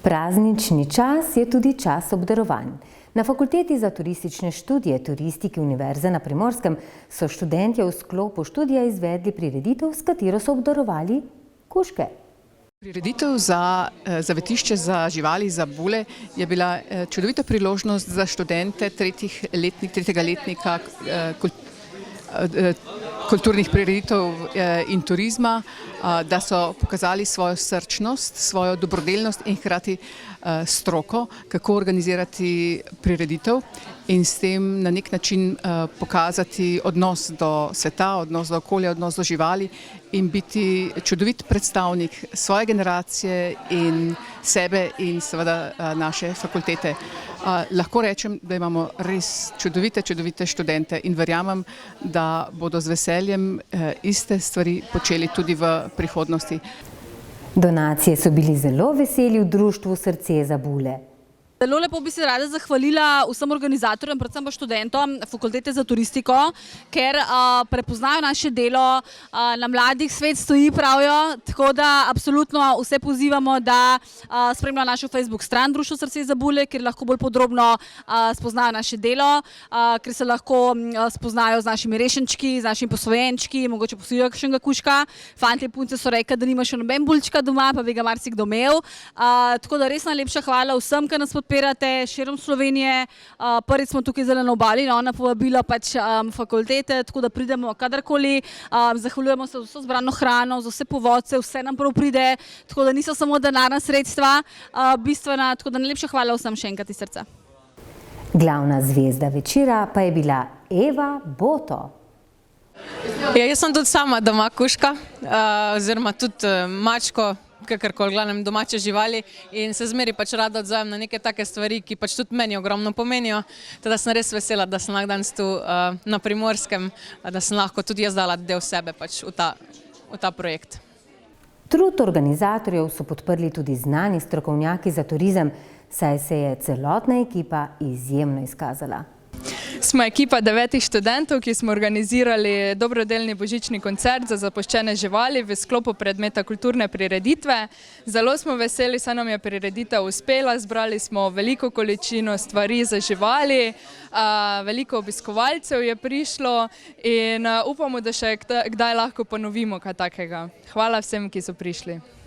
Praznični čas je tudi čas obdarovanj. Na Fakulteti za turistične študije turistike Univerze na Primorskem so študentje v sklopu študija izvedli prireditev, s katero so obdarovali kužke. Prireditev za zavetišče za živali, za bule, je bila čudovita priložnost za študente tretjega letnika kulturnih prireditev in turizma, da so pokazali svojo srčnost, svojo dobrodelnost in hkrati stroko, kako organizirati prireditev in s tem na nek način pokazati odnos do sveta, odnos do okolja, odnos do živali in biti čudovit predstavnik svoje generacije in sebe in seveda naše fakultete. Lahko rečem, da imamo res čudovite študente in verjamem, da bodo z veseljem iste stvari počeli tudi v prihodnosti. Donacije so bili zelo veseli v društvu Srce za bule. Zelo lepo bi se rada zahvalila vsem organizatorjem, predvsem pa študentom Fakultete za turistiko, ker prepoznajo naše delo, na mladih svet stoji, pravijo, tako da absolutno vse pozivamo, da spremljajo našo Facebook stran Društvo Srce za bule, kjer lahko bolj podrobno spoznajo naše delo, ker se lahko spoznajo z našimi rešenčki, z našimi posvojenčki, mogoče posvojijo kakšnega kužka. Fantje in punce so rekli, da nima še noben bulčka doma, pa bi ga marsikdo imel. Tako da res najlepša hvala vsem, ki nas podpirate širom Slovenije. Prvič smo tukaj zelo na obali, na povabilo fakultete, tako da pridemo kadarkoli. Zahvaljujemo se za vso zbrano hrano, za vse povodce, vse nam prav pride, tako da niso samo denarna sredstva bistvena, tako da najlepša hvala vsem še enkrat iz srca. Glavna zvezda večera pa je bila Eva Boto. Jaz sem tudi sama doma kužka, oziroma tudi mačko, kakorkoli, glavnem domače živali, in se zmeri rada odzovem na neke take stvari, ki tudi meni ogromno pomenijo. Teda sem res vesela, da sem lahko danes tu na Primorskem, da sem lahko tudi jaz dala del sebe v ta projekt. Trud organizatorjev so podprli tudi znani strokovnjaki za turizem, saj se je celotna ekipa izjemno izkazala. Smo ekipa 9 študentov, ki smo organizirali dobrodelni božični koncert za zapuščene živali v sklopu predmeta kulturne prireditve. Zelo smo veseli, saj nam je prireditev uspela, zbrali smo veliko količino stvari za živali, veliko obiskovalcev je prišlo in upamo, da še kdaj lahko ponovimo kaj takega. Hvala vsem, ki so prišli.